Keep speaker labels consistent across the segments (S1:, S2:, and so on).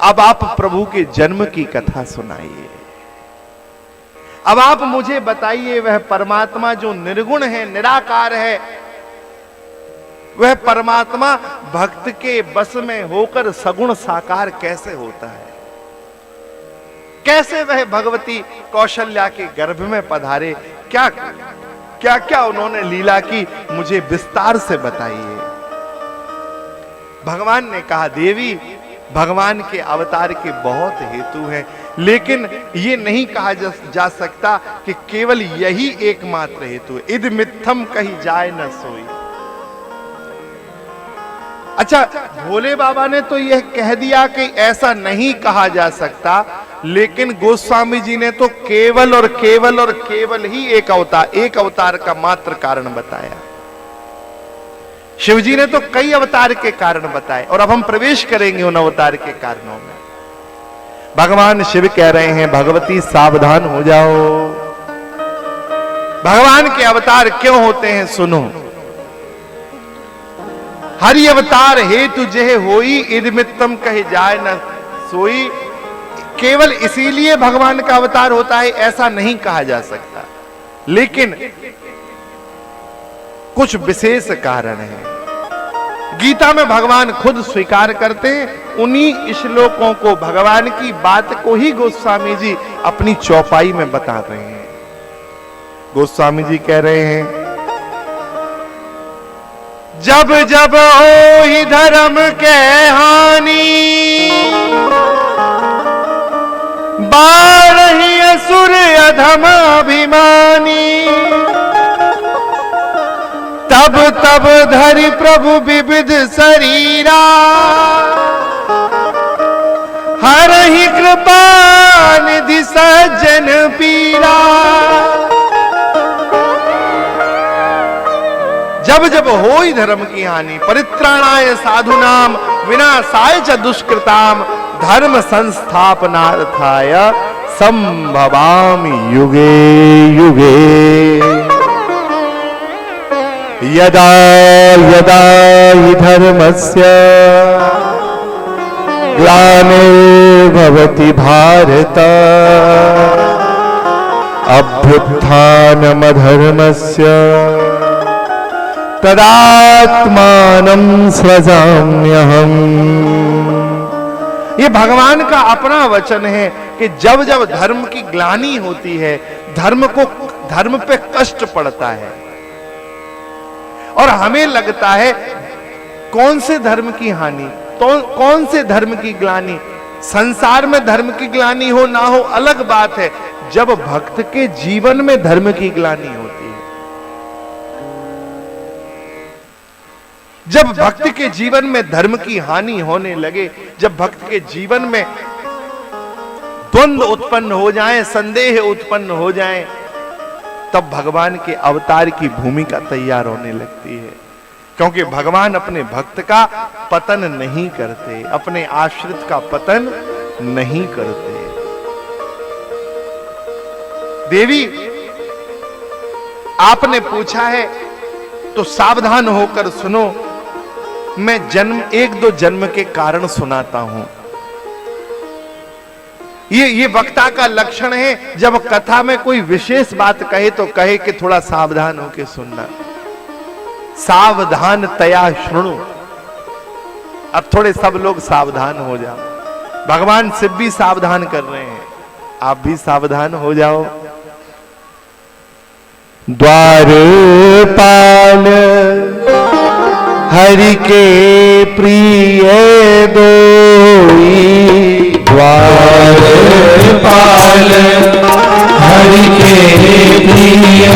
S1: अब आप प्रभु के जन्म की कथा सुनाइए। अब आप मुझे बताइए, वह परमात्मा जो निर्गुण है, निराकार है, वह परमात्मा भक्त के बस में होकर सगुण साकार कैसे होता है? कैसे वह भगवती कौशल्या के गर्भ में पधारे? क्या क्या क्या उन्होंने लीला की, मुझे विस्तार से बताइए। भगवान ने कहा, देवी, भगवान के अवतार के बहुत हेतु हैं, लेकिन ये नहीं कहा जा सकता कि केवल यही एकमात्र हेतु है। इद मिथ्यम कही जाए न सोई। अच्छा, भोले बाबा ने तो यह कह दिया कि ऐसा नहीं कहा जा सकता, लेकिन गोस्वामी जी ने तो केवल और केवल और केवल ही एक अवतार का मात्र कारण बताया। शिव जी ने तो कई अवतार के कारण बताए, और अब हम प्रवेश करेंगे उन अवतार के कारणों में। भगवान शिव कह रहे हैं, भगवती सावधान हो जाओ। भगवान के अवतार क्यों होते हैं, सुनो। हरि अवतार हेतु जेह होई, इद मित्तम कहे जाए न सोई। केवल इसीलिए भगवान का अवतार होता है ऐसा नहीं कहा जा सकता, लेकिन कुछ विशेष कारण है। गीता में भगवान खुद स्वीकार करते हैं। उन्हीं श्लोकों को, भगवान की बात को ही गोस्वामी जी अपनी चौपाई में बता रहे हैं। गोस्वामी जी कह रहे हैं, जब जब होई धर्म के हानि, बाढ़हि असुर अधम अभिमानी, तब तब धरि प्रभु विविध शरीरा, हरहि कृपा निधि सज्जन पीरा। जब जब होई धर्म की हानि, परित्राणाय साधुनाम विनाशाय च दुष्कृताम, धर्म संस्थापनार्थाय संभवामि युगे युगे। यदा यदा हि धर्मस्य ग्लानिर्भवति भारत, अभ्युत्थानमधर्मस्य तदात्मानं सृजाम्यहम्। ये भगवान का अपना वचन है कि जब जब धर्म की ग्लानि होती है, धर्म पे कष्ट पड़ता है, और हमें लगता है कौन से धर्म की हानि, तो कौन से धर्म की ग्लानि। संसार में धर्म की ग्लानि हो ना हो अलग बात है, जब भक्त के जीवन में धर्म की ग्लानि होती है, जब भक्त के जीवन में धर्म की हानि होने लगे, जब भक्त के जीवन में द्वंद्व उत्पन्न हो जाए, संदेह उत्पन्न हो जाए, तब भगवान के अवतार की भूमिका तैयार होने लगती है। क्योंकि भगवान अपने भक्त का पतन नहीं करते, अपने आश्रित का पतन नहीं करते। देवी, आपने पूछा है तो सावधान होकर सुनो। मैं एक दो जन्म के कारण सुनाता हूं। ये वक्ता का लक्षण है, जब कथा में कोई विशेष बात कहे तो कहे कि थोड़ा सावधान होकर सुनना। सावधान तया शृणु। अब थोड़े सब लोग सावधान हो जाओ। भगवान शिव भी सावधान कर रहे हैं, आप भी सावधान हो जाओ। द्वारपाल हरि के प्रिय दोई, द्वारपाल हरि के प्रिय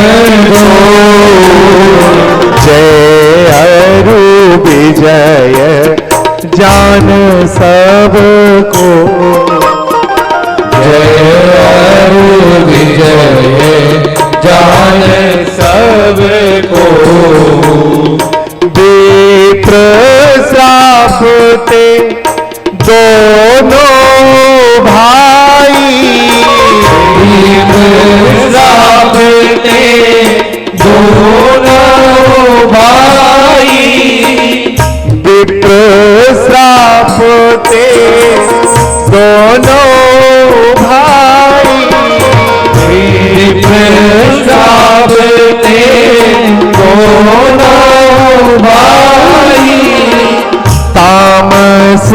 S1: दोई, जय अरु विजय जान सबको,
S2: जय अरु विजय जान सबको।
S1: विप्र श्रापते दोनों भाई,
S2: विप्र श्रापते दोनों भाई,
S1: विप्र श्रापते भाई।
S2: प्रताप ते दोनों भाई,
S1: तामस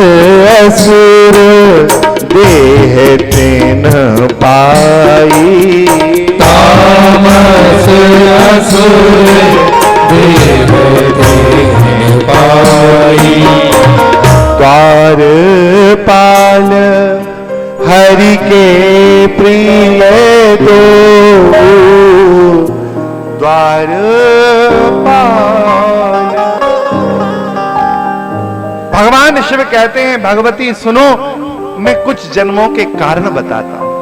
S1: असुर देह तेन पाई।
S2: तामस असुर देव देह पाई।
S1: द्वारपाल हरि के प्रिय दो, द्वारपाल। भगवान शिव कहते हैं भगवती सुनो, मैं कुछ जन्मों के कारण बताता हूं।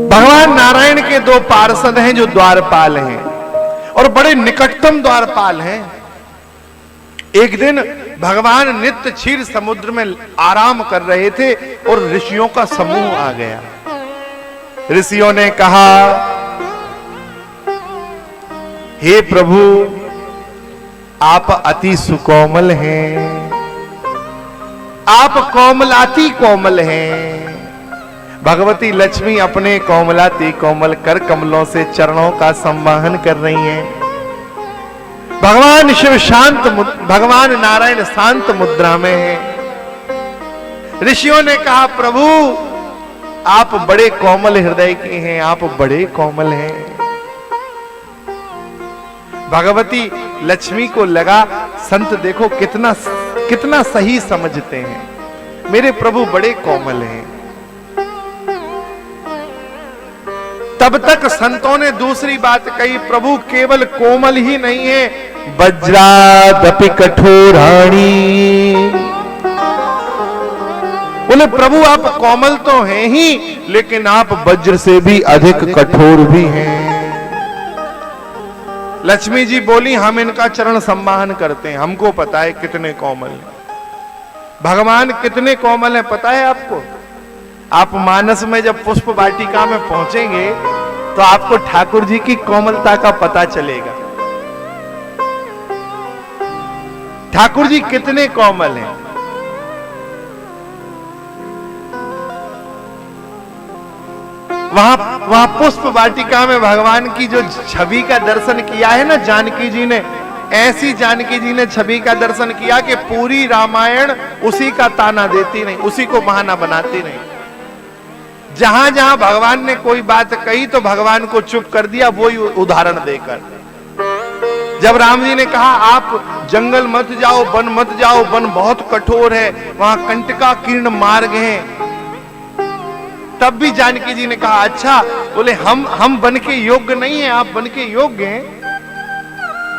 S1: भगवान नारायण के दो पार्षद हैं जो द्वारपाल हैं और बड़े निकटतम द्वारपाल हैं। एक दिन भगवान नित्य क्षीर समुद्र में आराम कर रहे थे और ऋषियों का समूह आ गया। ऋषियों ने कहा, हे प्रभु आप अति सुकोमल हैं, आप कोमलाति कोमल हैं। भगवती लक्ष्मी अपने कोमलाति कोमल कर कमलों से चरणों का संवाहन कर रही हैं। भगवान शिव शांत, भगवान नारायण शांत मुद्रा में हैं। ऋषियों ने कहा प्रभु आप बड़े कोमल हृदय के हैं, आप बड़े कोमल हैं। भगवती लक्ष्मी को लगा संत देखो कितना कितना सही समझते हैं, मेरे प्रभु बड़े कोमल हैं। तब तक संतों ने दूसरी बात कही, प्रभु केवल कोमल ही नहीं है, वज्रादपि कठोराणी। बोले प्रभु आप कोमल तो हैं ही, लेकिन आप वज्र से भी अधिक कठोर भी हैं। लक्ष्मी जी बोली हम इनका चरण सम्मान करते हैं, हमको पता है कितने कोमल हैं। भगवान कितने कोमल है पता है आपको? आप मानस में जब पुष्प वाटिका में पहुंचेंगे तो आपको ठाकुर जी की कोमलता का पता चलेगा। ठाकुर जी कितने कोमल हैं। वहां पुष्प वाटिका में भगवान की जो छवि का दर्शन किया है ना जानकी जी ने, ऐसी जानकी जी ने छवि का दर्शन किया कि पूरी रामायण उसी का ताना देती नहीं, उसी को बहाना बनाती नहीं। जहां जहां भगवान ने कोई बात कही तो भगवान को चुप कर दिया, वही उदाहरण देकर। जब राम जी ने कहा आप जंगल मत जाओ, वन मत जाओ, वन बहुत कठोर है, वहां कंटका कीर्ण मार्ग है, तब भी जानकी जी ने कहा अच्छा, बोले हम वन के योग्य नहीं हैं, आप वन के योग्य हैं।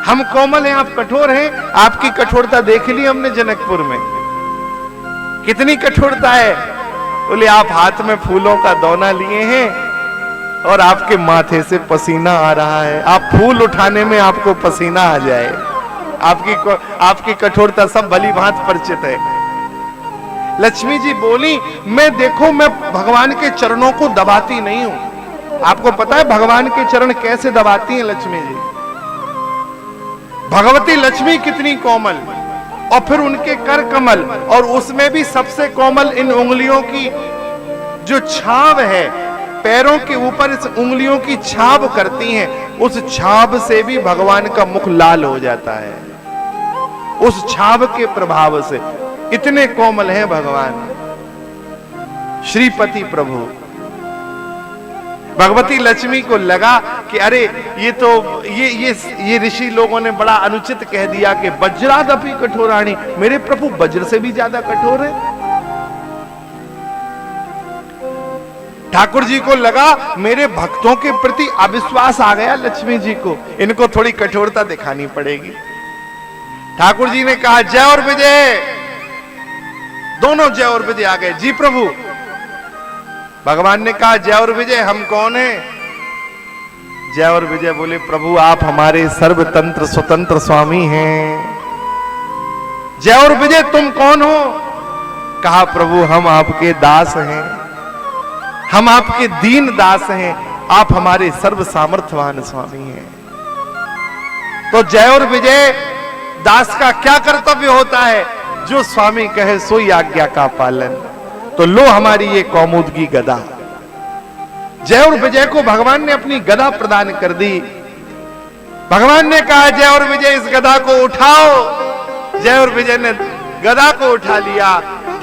S1: हम कोमल हैं, आप कठोर हैं। आपकी कठोरता देख ली हमने जनकपुर में, कितनी कठोरता है। बोले आप हाथ में फूलों का दौना लिए हैं और आपके माथे से पसीना आ रहा है, आप फूल उठाने में आपको पसीना आ जाए। आपकी कठोरता सब भली भांति परिचित है। लक्ष्मी जी बोली मैं देखो मैं भगवान के चरणों को दबाती नहीं हूं। आपको पता है भगवान के चरण कैसे दबाती हैं लक्ष्मी जी? भगवती लक्ष्मी कितनी कोमल, और फिर उनके कर कमल, और उसमें भी सबसे कोमल इन उंगलियों की जो छाव है, पैरों के ऊपर इस उंगलियों की छाव करती हैं, उस छाव से भी भगवान का मुख लाल हो जाता है, उस छाव के प्रभाव से। इतने कोमल हैं भगवान श्रीपति प्रभु। भगवती लक्ष्मी को लगा कि अरे ये तो ये ऋषि लोगों ने बड़ा अनुचित कह दिया कि वज्रादपि कठोराणी, मेरे प्रभु वज्र से भी ज्यादा कठोर है। ठाकुर जी को लगा मेरे भक्तों के प्रति अविश्वास आ गया लक्ष्मी जी को, इनको थोड़ी कठोरता दिखानी पड़ेगी। ठाकुर जी ने कहा जय और विजय, दोनों जय और विजय आ गए। जी प्रभु। भगवान ने कहा जय और विजय हम कौन है? जय और विजय बोले प्रभु आप हमारे सर्वतंत्र स्वतंत्र स्वामी हैं। जय और विजय तुम कौन हो? कहा प्रभु हम आपके दास हैं, हम आपके दीन दास हैं, आप हमारे सर्व सामर्थ्यवान स्वामी हैं। तो जय और विजय दास का क्या कर्तव्य होता है? जो स्वामी कहे सोई आज्ञा का पालन। तो लो हमारी ये कौमुदगी गदा। जय और विजय को भगवान ने अपनी गदा प्रदान कर दी। भगवान ने कहा जय और विजय इस गदा को उठाओ। जय और विजय ने गदा को उठा लिया।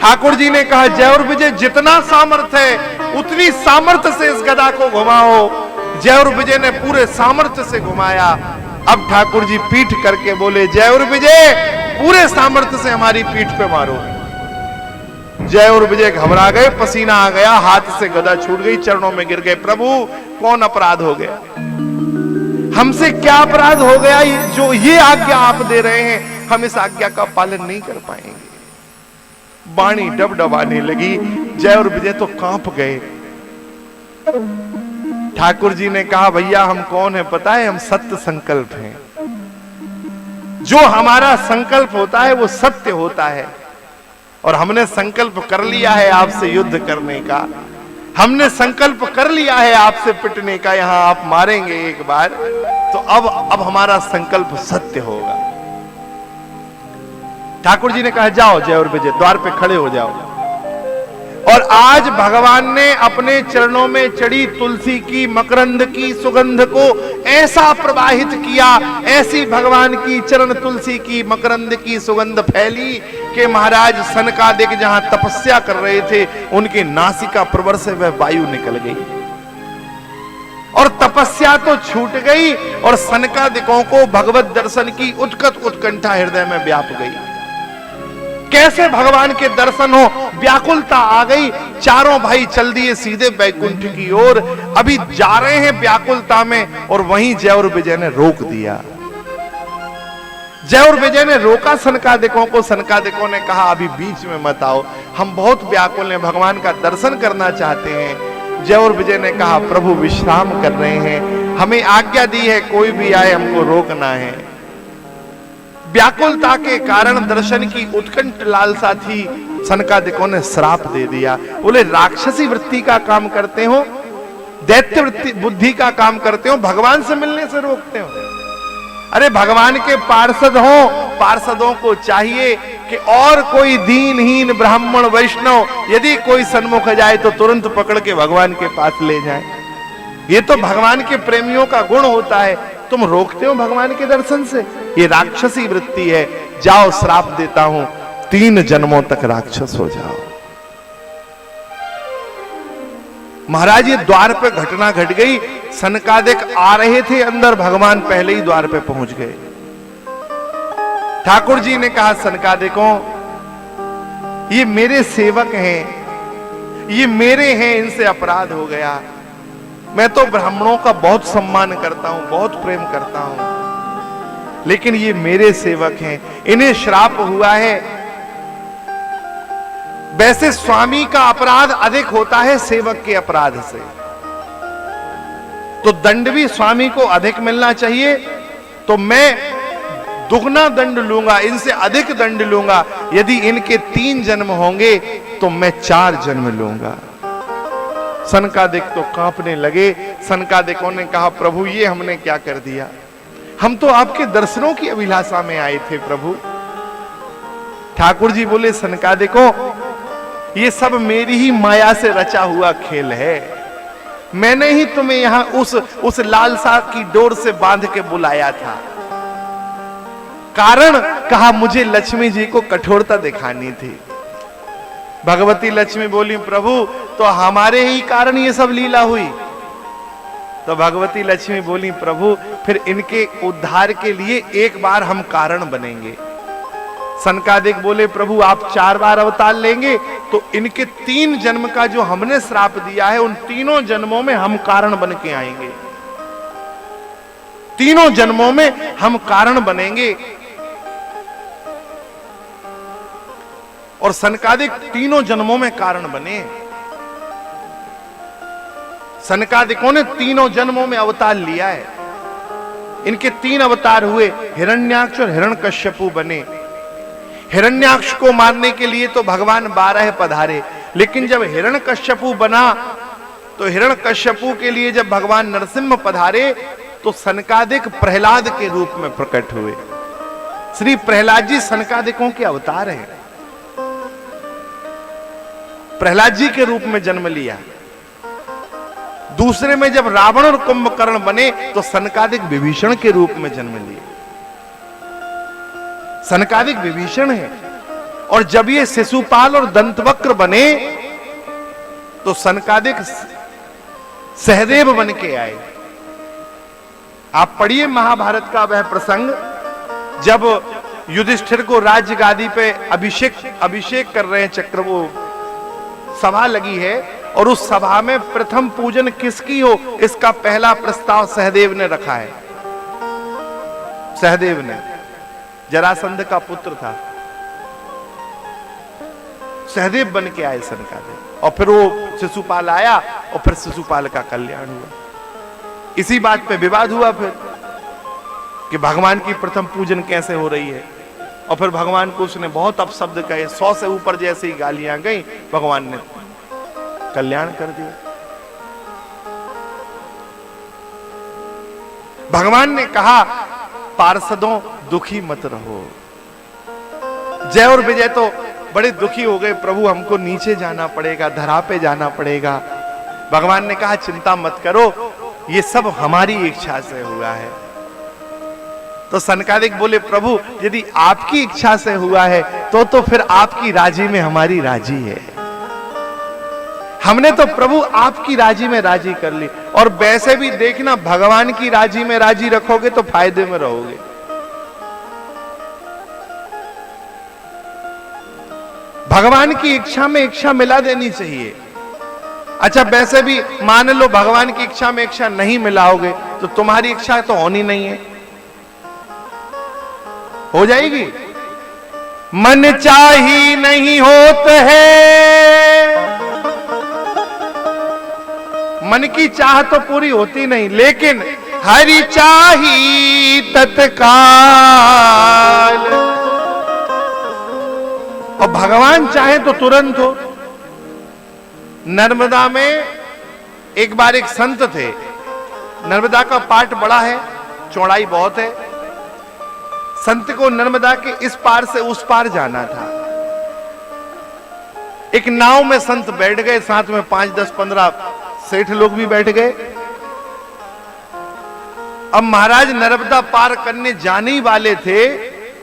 S1: ठाकुर जी ने कहा जय और विजय जितना सामर्थ्य है उतनी सामर्थ्य से इस गदा को घुमाओ। जय और विजय ने पूरे सामर्थ्य से घुमाया। अब ठाकुर जी पीठ करके बोले जय और विजय पूरे सामर्थ्य से हमारी पीठ पे मारो। जय और विजय घबरा गए, पसीना आ गया, हाथ से गदा छूट गई, चरणों में गिर गए। प्रभु कौन अपराध हो गया, हमसे क्या अपराध हो गया जो ये आज्ञा आप दे रहे हैं, हम इस आज्ञा का पालन नहीं कर पाएंगे। वाणी डबडबाने लगी। जय और विजय तो कांप गए। ठाकुर जी ने कहा भैया हम कौन है पता है, हम सत्य संकल्प हैं। जो हमारा संकल्प होता है वो सत्य होता है। और हमने संकल्प कर लिया है आपसे युद्ध करने का, हमने संकल्प कर लिया है आपसे पिटने का। यहां आप मारेंगे एक बार तो अब हमारा संकल्प सत्य होगा। ठाकुर जी ने कहा जाओ जय और विजय द्वार पे खड़े हो जाओ। और आज भगवान ने अपने चरणों में चढ़ी तुलसी की मकरंद की सुगंध को ऐसा प्रवाहित किया, ऐसी भगवान की चरण तुलसी की मकरंद की सुगंध फैली कि महाराज सनकादिक जहां तपस्या कर रहे थे उनकी नासिका प्रवर से वह वायु निकल गई और तपस्या तो छूट गई और सनकादिकों को भगवत दर्शन की उत्कट उत्कंठा हृदय में व्याप गई। कैसे भगवान के दर्शन हो, व्याकुलता आ गई। चारों भाई चल दिए सीधे बैकुंठ की ओर। अभी जा रहे हैं व्याकुलता में और वहीं जय और विजय ने रोक दिया। जय और विजय ने रोका सनकादिकों को। सनकादिकों ने कहा अभी बीच में मत आओ, हम बहुत व्याकुल हैं, भगवान का दर्शन करना चाहते हैं। जय और विजय ने कहा प्रभु विश्राम कर रहे हैं, हमें आज्ञा दी है कोई भी आए हमको रोकना है। व्याकुलता के कारण दर्शन की उत्कंठ लालसा थी, सनकादिकों ने श्राप दे दिया। बोले राक्षसी वृत्ति का काम करते हो, दैत्य वृत्ति बुद्धि का काम करते हो, भगवान से मिलने से रोकते हो। अरे भगवान के पार्षद हो, पार्षदों को चाहिए कि और कोई दीनहीन ब्राह्मण वैष्णव यदि कोई सन्मुख जाए तो तुरंत पकड़ के भगवान के पास ले जाए। ये तो भगवान के प्रेमियों का गुण होता है। तुम रोकते हो भगवान के दर्शन से, ये राक्षसी वृत्ति है। जाओ श्राप देता हूं, 3 जन्मों तक राक्षस हो जाओ। महाराज ये द्वार पे घटना घट गई। सनकादिक आ रहे थे अंदर, भगवान पहले ही द्वार पे पहुंच गए। ठाकुर जी ने कहा सनकादिकों ये मेरे सेवक हैं, ये मेरे हैं, इनसे अपराध हो गया। मैं तो ब्राह्मणों का बहुत सम्मान करता हूं, बहुत प्रेम करता हूं, लेकिन ये मेरे सेवक हैं, इन्हें श्राप हुआ है। वैसे स्वामी का अपराध अधिक होता है सेवक के अपराध से, तो दंड भी स्वामी को अधिक मिलना चाहिए। तो मैं दुगना दंड लूंगा, इनसे अधिक दंड लूंगा। यदि इनके 3 जन्म होंगे तो मैं 4 जन्म लूंगा। सनकादिक तो कांपने लगे। सनकादिकों ने कहा प्रभु ये हमने क्या कर दिया, हम तो आपके दर्शनों की अभिलाषा में आए थे प्रभु। ठाकुर जी बोले सनकादिकों ये सब मेरी ही माया से रचा हुआ खेल है। मैंने ही तुम्हें यहां उस लालसा की डोर से बांध के बुलाया था। कारण कहा मुझे लक्ष्मी जी को कठोरता दिखानी थी। भगवती लक्ष्मी बोली प्रभु तो हमारे ही कारण ये सब लीला हुई। तो भगवती लक्ष्मी बोली प्रभु फिर इनके उद्धार के लिए एक बार हम कारण बनेंगे। सनकादिक बोले प्रभु आप 4 बार अवतार लेंगे तो इनके 3 जन्म का जो हमने श्राप दिया है उन तीनों जन्मों में हम कारण बन के आएंगे। तीनों जन्मों में हम कारण बनेंगे। और सनकादिक तीनों जन्मों में कारण बने। सनकादिकों ने तीनों जन्मों में अवतार लिया है। इनके 3 अवतार हुए, हिरण्याक्ष और हिरण्यकश्यपु बने। हिरण्याक्ष को मारने के लिए तो भगवान 12 पधारे, लेकिन जब हिरण्यकश्यपु बना तो हिरण्यकश्यपु के लिए जब भगवान नरसिंह पधारे तो सनकादिक प्रहलाद के रूप में प्रकट हुए। श्री प्रहलाद जी सनकादिकों के अवतार हैं। प्रहलाद जी के रूप में जन्म लिया। दूसरे में जब रावण और कुंभकर्ण बने तो सनकादिक विभीषण के रूप में जन्म लिए। सनकादिक विभीषण है। और जब ये शिशुपाल और दंतवक्र बने तो सनकादिक सहदेव बन के आए। आप पढ़िए महाभारत का वह प्रसंग जब युधिष्ठिर को राज्य गादी पे अभिषेक कर रहे हैं, चक्र वो सभा लगी है और उस सभा में प्रथम पूजन किसकी हो, इसका पहला प्रस्ताव सहदेव ने रखा है। सहदेव ने, जरासंध का पुत्र था, सहदेव बन के आए सनकादिक। और फिर वो शिशुपाल आया और फिर शिशुपाल का कल्याण हुआ। इसी बात पे विवाद हुआ फिर कि भगवान की प्रथम पूजन कैसे हो रही है। और फिर भगवान को उसने बहुत अपशब्द कहे, 100 से ऊपर जैसे ही गालियां गई, भगवान ने कल्याण कर दिया। भगवान ने कहा पार्षदों दुखी मत रहो। जय और विजय तो बड़े दुखी हो गए, प्रभु हमको नीचे जाना पड़ेगा, धरा पे जाना पड़ेगा। भगवान ने कहा चिंता मत करो, ये सब हमारी इच्छा से हुआ है। तो सनकादिक बोले प्रभु यदि आपकी इच्छा से हुआ है तो फिर आपकी राजी में हमारी राजी है। हमने तो प्रभु आपकी राजी में राजी कर ली। और वैसे भी देखना, भगवान की राजी में राजी रखोगे तो फायदे में रहोगे। भगवान की इच्छा में इच्छा मिला देनी चाहिए। अच्छा वैसे भी मान लो भगवान की इच्छा में इच्छा नहीं मिलाओगे तो तुम्हारी इच्छा तो होनी नहीं है, हो जाएगी। मन चाही नहीं होत है, मन की चाह तो पूरी होती नहीं, लेकिन हरि चाही तत्काल। और भगवान चाहे तो तुरंत हो। नर्मदा में एक बार एक संत थे। नर्मदा का पाट बड़ा है, चौड़ाई बहुत है। संत को नर्मदा के इस पार से उस पार जाना था। एक नाव में संत बैठ गए, साथ में 5, 10, 15 सेठ लोग भी बैठ गए। अब महाराज नर्मदा पार करने जाने ही वाले थे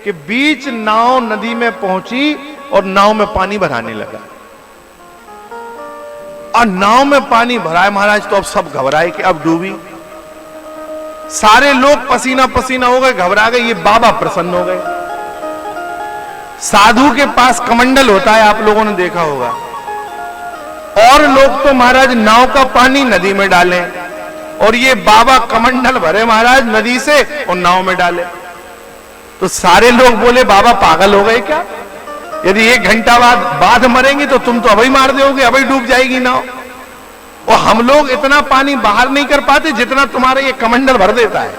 S1: कि बीच नाव नदी में पहुंची और नाव में पानी भराने लगा। और नाव में पानी भराए महाराज तो अब सब घबराए कि अब डूबी। सारे लोग पसीना पसीना हो गए, घबरा गए। ये बाबा प्रसन्न हो गए। साधु के पास कमंडल होता है, आप लोगों ने देखा होगा। और लोग तो महाराज नाव का पानी नदी में डालें, और ये बाबा कमंडल भरे महाराज नदी से और नाव में डाले। तो सारे लोग बोले बाबा पागल हो गए क्या? यदि 1 घंटा बाद मरेंगे तो तुम तो अभी मार दोगे, अभी डूब जाएगी नाव। और हम लोग इतना पानी बाहर नहीं कर पाते जितना तुम्हारा ये कमंडल भर देता है।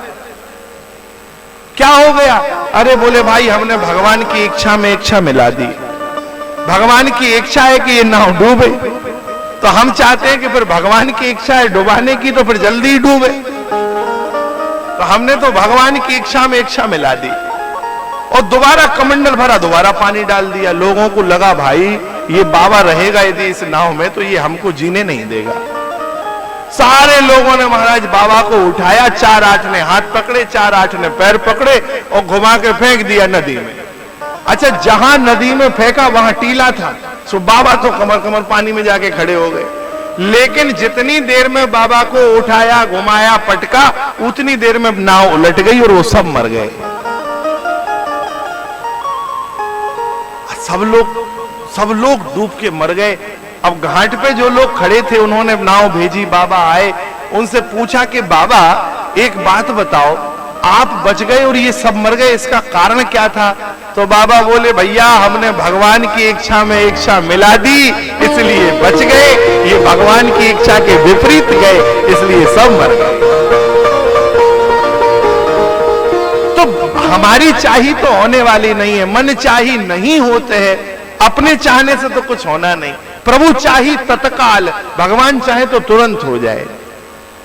S1: क्या हो गया? अरे बोले भाई हमने भगवान की इच्छा में इच्छा मिला दी। भगवान की इच्छा है कि ये नाव डूबे, तो हम चाहते हैं कि फिर भगवान की इच्छा है डुबाने की, तो फिर जल्दी ही डूबे। तो हमने तो भगवान की इच्छा में इच्छा मिला दी और दोबारा कमंडल भरा, दोबारा पानी डाल दिया। लोगों को लगा भाई ये बाबा रहेगा यदि इस नाव में तो ये हमको जीने नहीं देगा। सारे लोगों ने महाराज बाबा को उठाया, 4-8 ने हाथ पकड़े, 4-8 ने पैर पकड़े और घुमा के फेंक दिया नदी में। अच्छा जहां नदी में फेंका वहां टीला था, सो बाबा तो कमर कमर पानी में जाके खड़े हो गए। लेकिन जितनी देर में बाबा को उठाया, घुमाया, पटका, उतनी देर में नाव उलट गई और वो सब मर गए। सब लोग डूब के मर गए। अब घाट पे जो लोग खड़े थे उन्होंने नाव भेजी, बाबा आए, उनसे पूछा कि बाबा एक बात बताओ, आप बच गए और ये सब मर गए, इसका कारण क्या था? तो बाबा बोले भैया हमने भगवान की इच्छा में इच्छा मिला दी इसलिए बच गए, ये भगवान की इच्छा के विपरीत गए इसलिए सब मर गए। तो हमारी चाही तो होने वाली नहीं है, मन चाही नहीं होते हैं, अपने चाहने से तो कुछ होना नहीं। प्रभु चाही तत्काल, भगवान चाहे तो तुरंत हो जाए।